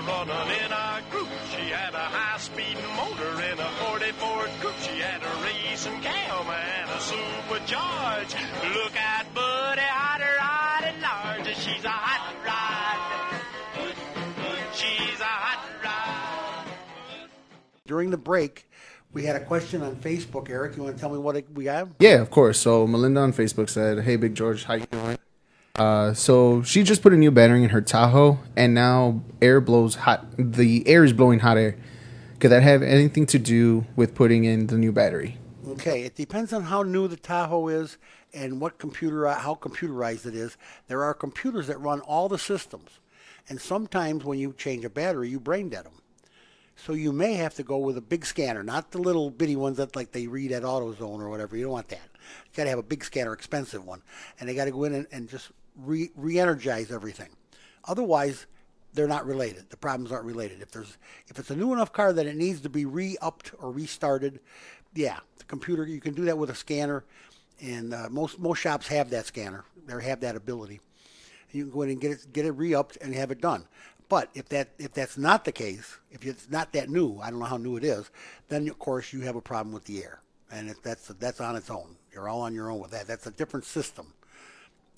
running in our group. She had a high-speed motor in a 40 Ford coupe. She had a racing cam and a supercharged. Look at Buddy, hot rod at large. She's a hot rod. She's a hot rod. During the break, we had a question on Facebook. Eric, you want to tell me what we got? Yeah, of course. So Melinda on Facebook said, "Hey, Big George, how you doing?" So she just put a new battery in her Tahoe, and now air blows hot. The air is blowing hot air. Could that have anything to do with putting in the new battery? Okay, it depends on how new the Tahoe is and what how computerized it is. There are computers that run all the systems, and sometimes when you change a battery, you brain dead them. So you may have to go with a big scanner, not the little bitty ones that like they read at AutoZone or whatever. You don't want that. You got to have a big scanner, expensive one, and they got to go in and just re-energize everything. Otherwise, they're not related. The problems aren't related. If it's a new enough car that it needs to be re-upped or restarted, yeah, the computer, you can do that with a scanner, and most shops have that scanner. They have that ability. You can go in and get it re-upped and have it done. But if that's not the case, if it's not that new, I don't know how new it is, then of course you have a problem with the air, and that's on its own. You're all on your own with that. That's a different system.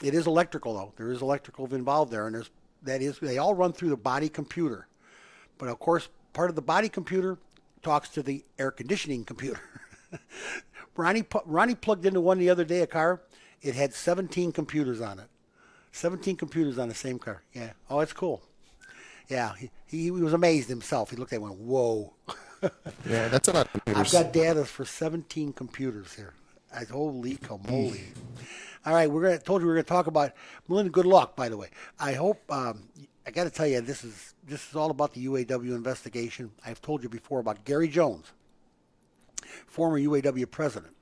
It is electrical though. There is electrical involved there, and they all run through the body computer. But of course, part of the body computer talks to the air conditioning computer. Ronnie plugged into one the other day, a car. It had 17 computers on it. 17 computers on the same car. Yeah. Oh, it's cool. Yeah, he was amazed himself. He looked at it and went, whoa. Yeah, that's a lot of computers. I've got data for 17 computers here. Holy moly. All right, told you we were going to talk about, Melinda, good luck, by the way. I hope, I got to tell you, this is all about the UAW investigation. I've told you before about Gary Jones, former UAW president.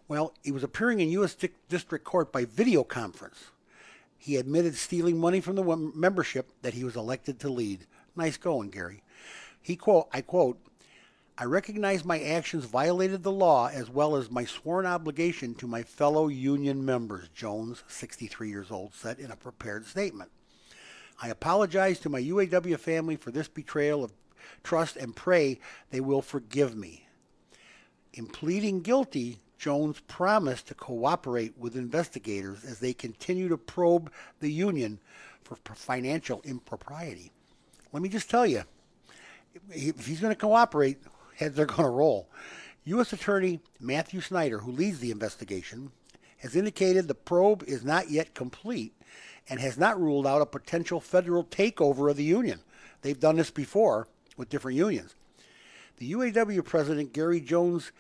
Well, he was appearing in U.S. District Court by video conference. He admitted stealing money from the membership that he was elected to lead. Nice going, Gary. I quote, "I recognize my actions violated the law as well as my sworn obligation to my fellow union members," Jones, 63 years old, said in a prepared statement. "I apologize to my UAW family for this betrayal of trust and pray they will forgive me." In pleading guilty, Jones promised to cooperate with investigators as they continue to probe the union for financial impropriety. Let me just tell you, if he's going to cooperate, heads are going to roll. U.S. Attorney Matthew Snyder, who leads the investigation, has indicated the probe is not yet complete and has not ruled out a potential federal takeover of the union. They've done this before with different unions. The UAW president, Gary Jones'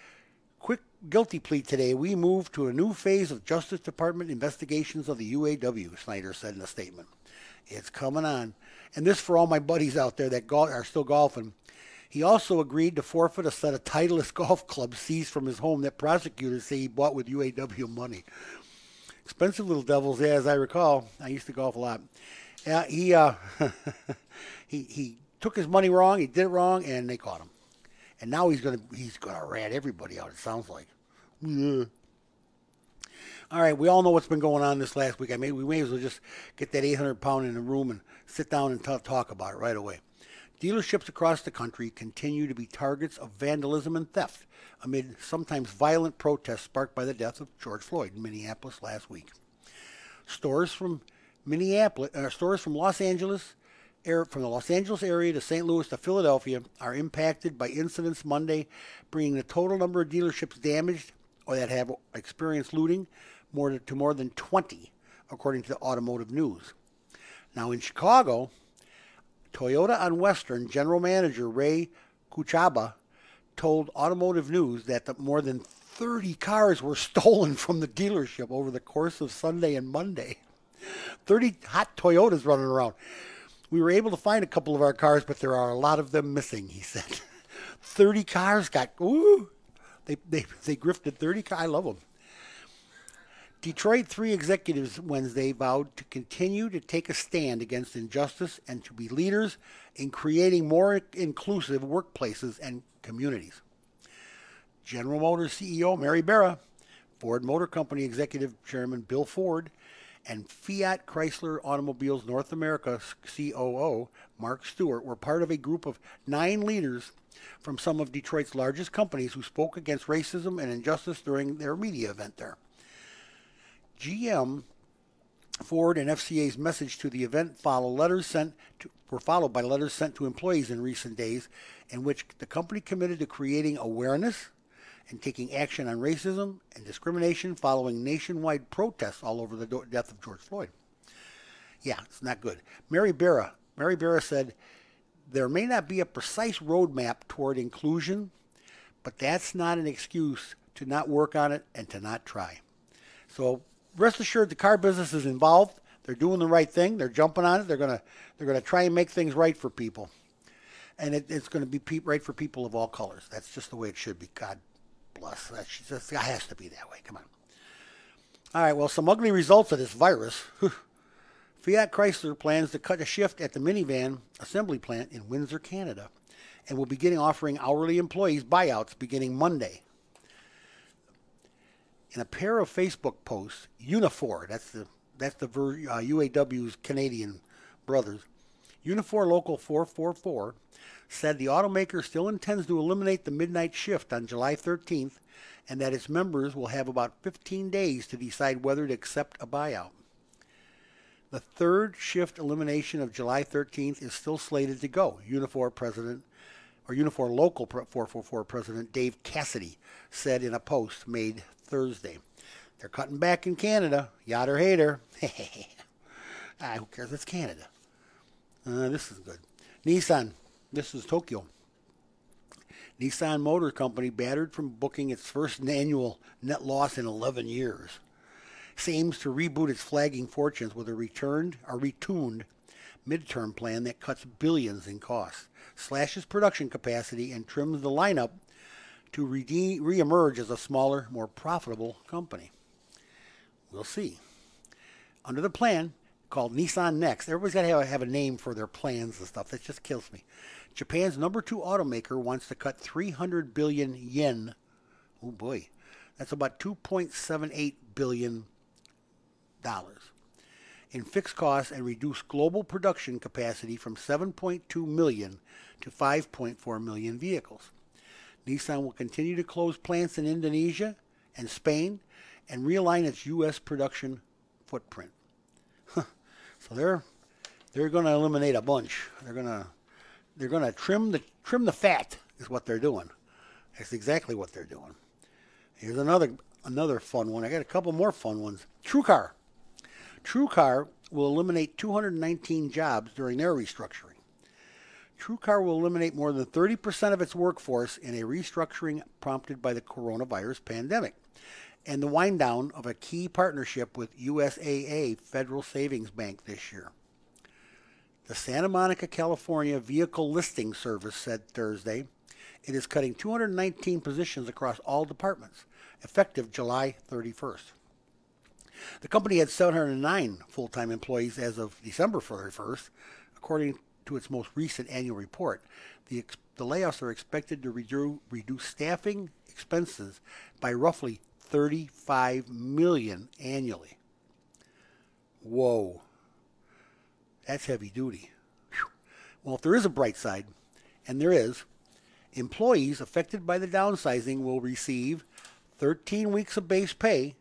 quick guilty plea today, "We move to a new phase of Justice Department investigations of the UAW," Snyder said in a statement. It's coming on. And this for all my buddies out there that are still golfing. He also agreed to forfeit a set of Titleist golf clubs seized from his home that prosecutors say he bought with UAW money. Expensive little devils, yeah, as I recall. I used to golf a lot. Yeah, he took his money wrong, he did it wrong, and they caught him. And now he's gonna rat everybody out, it sounds like. Yeah. All right, we all know what's been going on this last week. We may as well just get that 800-pound in the room and sit down and talk about it right away. Dealerships across the country continue to be targets of vandalism and theft amid sometimes violent protests sparked by the death of George Floyd in Minneapolis last week. Stores from Los Angeles, from the Los Angeles area to St. Louis to Philadelphia are impacted by incidents Monday, bringing the total number of dealerships damaged or that have experienced looting to more than 20, according to Automotive News. Now in Chicago, Toyota on Western General Manager Ray Kuchaba told Automotive News that more than 30 cars were stolen from the dealership over the course of Sunday and Monday. 30 hot Toyotas running around. "We were able to find a couple of our cars, but there are a lot of them missing," he said. 30 cars got, ooh, they grifted 30 cars. I love them. Detroit 3 executives Wednesday vowed to continue to take a stand against injustice and to be leaders in creating more inclusive workplaces and communities. General Motors CEO Mary Barra, Ford Motor Company Executive Chairman Bill Ford, and Fiat Chrysler Automobiles North America COO Mark Stewart were part of a group of 9 leaders from some of Detroit's largest companies who spoke against racism and injustice during their media event there. GM, Ford, and FCA's message to the event were followed by letters sent to employees in recent days, in which the company committed to creating awareness and taking action on racism and discrimination following nationwide protests all over the death of George Floyd. Yeah, it's not good. Mary Barra said, there may not be a precise roadmap toward inclusion, but that's not an excuse to not work on it and to not try. So rest assured, the car business is involved. They're doing the right thing. They're jumping on it. They're gonna try and make things right for people, and it's going to be right for people of all colors. That's just the way it should be. God bless. That has to be that way. Come on. All right. Well, some ugly results of this virus. Fiat Chrysler plans to cut a shift at the minivan assembly plant in Windsor, Canada, and will begin offering hourly employees buyouts beginning Monday. In a pair of Facebook posts, Unifor, that's the UAW's Canadian brothers, Unifor Local 444 said the automaker still intends to eliminate the midnight shift on July 13th and that its members will have about 15 days to decide whether to accept a buyout. The third shift elimination of July 13th is still slated to go, Unifor Local 444 President Dave Cassidy said in a post made Thursday. They're cutting back in Canada. Yatter hater. Who cares? It's Canada. This is good. Nissan. This is Tokyo. Nissan Motor Company battered from booking its first annual net loss in 11 years. Aims to reboot its flagging fortunes with a retuned midterm plan that cuts billions in costs, slashes production capacity, and trims the lineup to re-emerge as a smaller, more profitable company. We'll see. Under the plan, called Nissan Next, everybody's got to have a name for their plans and stuff. That just kills me. Japan's number 2 automaker wants to cut 300 billion yen. Oh boy. That's about $2.78 billion in fixed costs and reduce global production capacity from 7.2 million to 5.4 million vehicles. Nissan will continue to close plants in Indonesia and Spain and realign its U.S. production footprint. So they're going to eliminate a bunch. They're going to trim the fat is what they're doing. That's exactly what they're doing. Here's another fun one. I got a couple more fun ones. TrueCar will eliminate 219 jobs during their restructuring. TrueCar will eliminate more than 30% of its workforce in a restructuring prompted by the coronavirus pandemic and the wind down of a key partnership with USAA Federal Savings Bank this year. The Santa Monica, California Vehicle Listing Service said Thursday it is cutting 219 positions across all departments, effective July 31st. The company had 709 full-time employees as of December 31st, according to its most recent annual report. The layoffs are expected to reduce staffing expenses by roughly $35 million annually. Whoa. That's heavy duty. Whew. Well, if there is a bright side, and there is, employees affected by the downsizing will receive 13 weeks of base pay,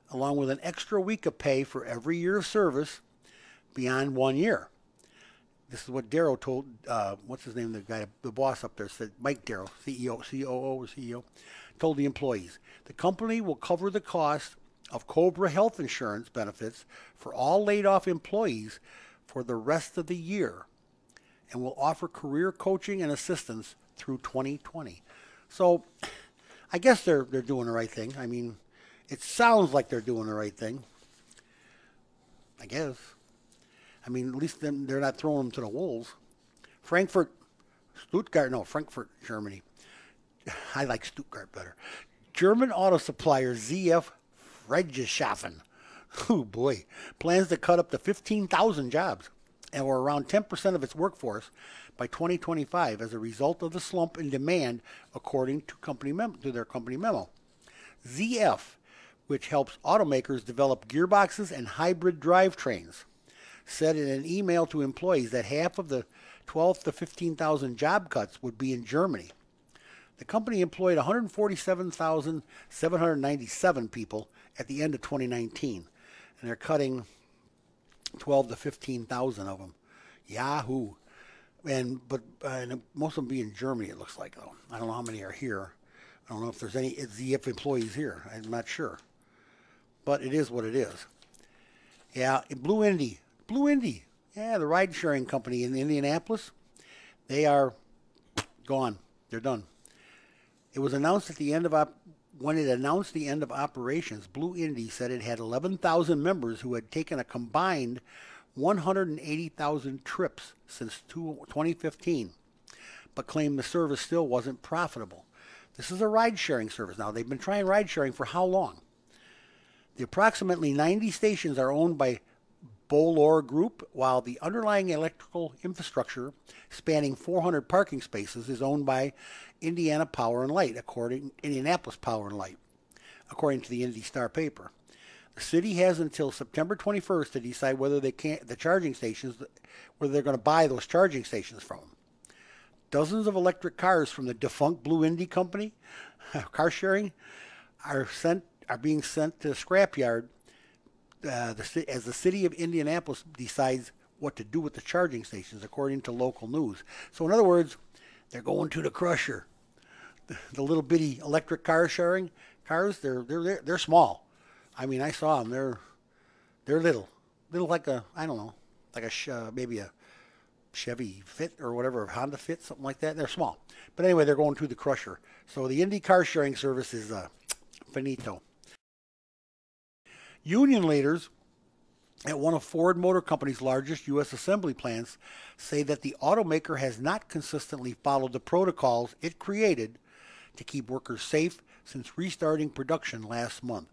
along with an extra week of pay for every year of service beyond 1 year. This is what Darrow told, what's his name, the guy, the boss up there said, Mike Darrow, CEO, told the employees. The company will cover the cost of COBRA health insurance benefits for all laid off employees for the rest of the year and will offer career coaching and assistance through 2020. So I guess they're doing the right thing. I mean, it sounds like they're doing the right thing. I guess. I mean, at least they're not throwing them to the wolves. Frankfurt, Germany. I like Stuttgart better. German auto supplier ZF Friedrichshafen, oh boy, plans to cut up to 15,000 jobs, or around 10% of its workforce, by 2025 as a result of the slump in demand, according to their company memo. ZF which helps automakers develop gearboxes and hybrid drivetrains, said in an email to employees that half of the 12 to 15,000 job cuts would be in Germany. The company employed 147,797 people at the end of 2019, and they're cutting 12 to 15,000 of them. Yahoo! And most of them be in Germany. It looks like, though. I don't know how many are here. I don't know if there's any ZF employees here. I'm not sure, but it is what it is. Yeah, Blue Indy. Yeah, the ride-sharing company in Indianapolis. They are gone. They're done. It was announced at the end of when it announced the end of operations. Blue Indy said it had 11,000 members who had taken a combined 180,000 trips since 2015, but claimed the service still wasn't profitable. This is a ride-sharing service. Now, they've been trying ride-sharing for how long? The approximately 90 stations are owned by Bolor Group, while the underlying electrical infrastructure spanning 400 parking spaces is owned by Indianapolis Power and Light, according to the Indy Star paper. The city has until September 21st to decide whether they're going to buy those charging stations from them. Dozens of electric cars from the defunct Blue Indy company, car sharing, are being sent to the scrapyard as the city of Indianapolis decides what to do with the charging stations, according to local news. So in other words, they're going to the crusher. The little bitty electric car sharing cars, they're small. I mean, I saw them. They're little like maybe a Chevy Fit or whatever, Honda Fit, something like that. They're small, but anyway, they're going to the crusher. So the Indy car sharing service is finito. Union leaders at one of Ford Motor Company's largest U.S. assembly plants say that the automaker has not consistently followed the protocols it created to keep workers safe since restarting production last month.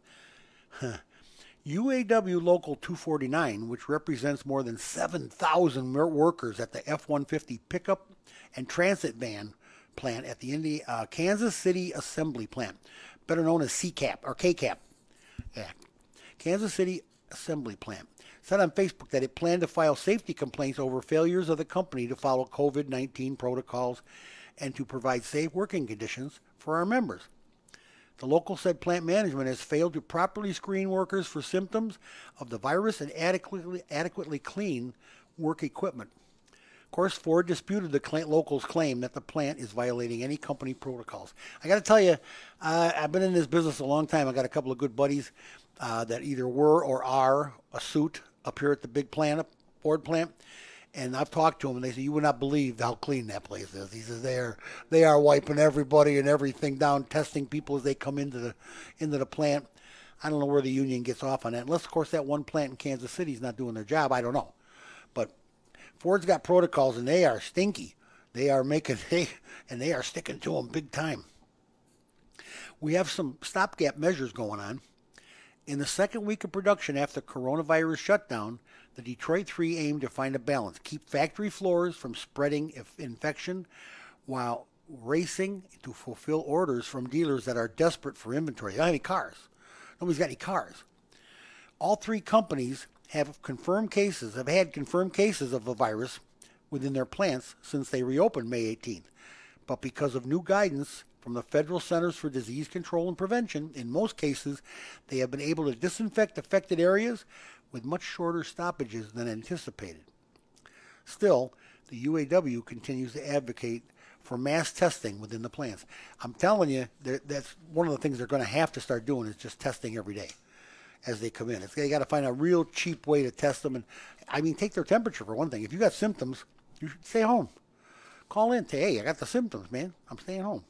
UAW Local 249, which represents more than 7,000 workers at the F-150 pickup and transit van plant at the Kansas City Assembly Plant, better known as CCAP or KCAP. Yeah. Kansas City Assembly Plant, said on Facebook that it planned to file safety complaints over failures of the company to follow COVID-19 protocols and to provide safe working conditions for our members. The local said plant management has failed to properly screen workers for symptoms of the virus and adequately clean work equipment. Of course, Ford disputed the local's claim that the plant is violating any company protocols. I got to tell you, I've been in this business a long time. I got a couple of good buddies that either were or are a suit up here at the big plant, Ford plant, and I've talked to them, and they say, you would not believe how clean that place is. He says they are wiping everybody and everything down, testing people as they come into the plant. I don't know where the union gets off on that, unless, of course, that one plant in Kansas City is not doing their job. I don't know. But Ford's got protocols, and they are stinky. They are they are sticking to them big time. We have some stopgap measures going on. In the second week of production after coronavirus shutdown, the Detroit 3 aimed to find a balance, keep factory floors from spreading infection while racing to fulfill orders from dealers that are desperate for inventory. They don't have any cars. Nobody's got any cars. All three companies have had confirmed cases of the virus within their plants since they reopened May 18th. But because of new guidance from the Federal Centers for Disease Control and Prevention, in most cases, they have been able to disinfect affected areas with much shorter stoppages than anticipated. Still, the UAW continues to advocate for mass testing within the plants. I'm telling you, that's one of the things they're going to have to start doing is just testing every day as they come in. They got to find a real cheap way to test them. And I mean, take their temperature for one thing. If you got symptoms, you should stay home. Call in, say, hey, I got the symptoms, man. I'm staying home.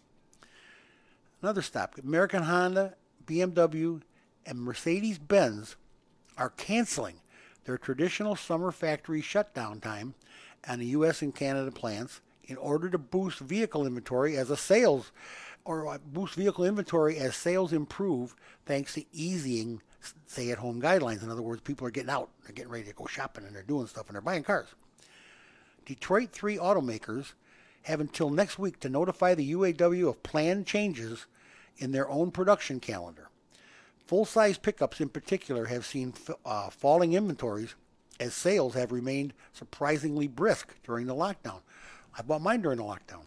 Another stop. American Honda, BMW, and Mercedes-Benz are canceling their traditional summer factory shutdown time on the U.S. and Canada plants in order to boost vehicle inventory as sales improve thanks to easing stay-at-home guidelines. In other words, people are getting out. They're getting ready to go shopping, and they're doing stuff, and they're buying cars. Detroit 3 automakers have until next week to notify the UAW of planned changes in their own production calendar. Full-size pickups in particular have seen falling inventories as sales have remained surprisingly brisk during the lockdown. I bought mine during the lockdown.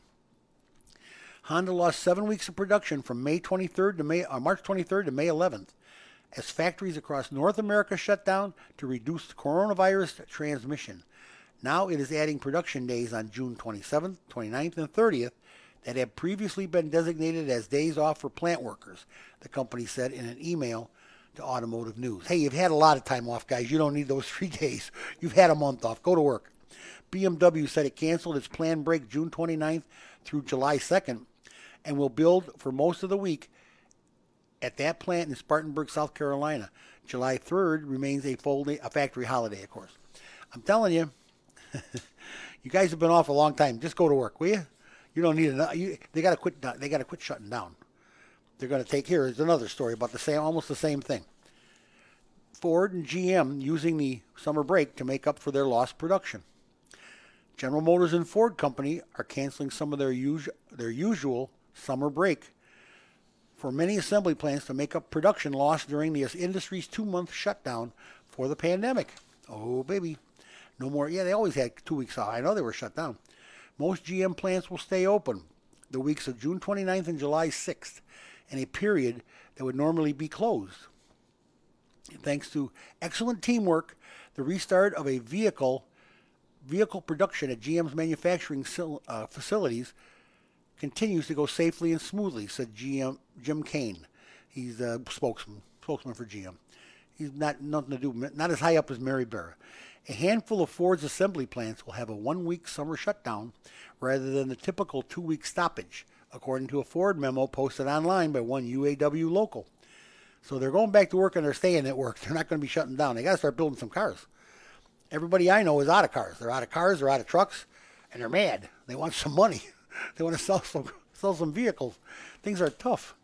Honda lost 7 weeks of production from March 23rd to May 11th as factories across North America shut down to reduce the coronavirus transmission. Now it is adding production days on June 27th, 29th, and 30th that had previously been designated as days off for plant workers, the company said in an email to Automotive News. Hey, you've had a lot of time off, guys. You don't need those 3 days. You've had a month off. Go to work. BMW said it canceled its planned break June 29th through July 2nd and will build for most of the week at that plant in Spartanburg, South Carolina. July 3rd remains a factory holiday, of course. I'm telling you, you guys have been off a long time. Just go to work, will you? You don't need they got to quit. They got to quit shutting down. They're going to take. Here's another story about almost the same thing. Ford and GM using the summer break to make up for their lost production. General Motors and Ford Company are canceling some of their usual summer break for many assembly plants to make up production lost during the industry's 2-month shutdown for the pandemic. Oh, baby. No more. Yeah, they always had 2 weeks off. I know they were shut down. Most GM plants will stay open the weeks of June 29th and July 6th in a period that would normally be closed. Thanks to excellent teamwork, the restart of a vehicle production at GM's manufacturing facilities continues to go safely and smoothly, said Jim Kane. He's a spokesman for GM. He's not as high up as Mary Barra. A handful of Ford's assembly plants will have a 1-week summer shutdown rather than the typical 2-week stoppage, according to a Ford memo posted online by one UAW local. So they're going back to work and they're staying at work. They're not going to be shutting down. They got to start building some cars. Everybody I know is out of cars. They're out of cars, they're out of trucks, and they're mad. They want some money. They want to sell some vehicles. Things are tough.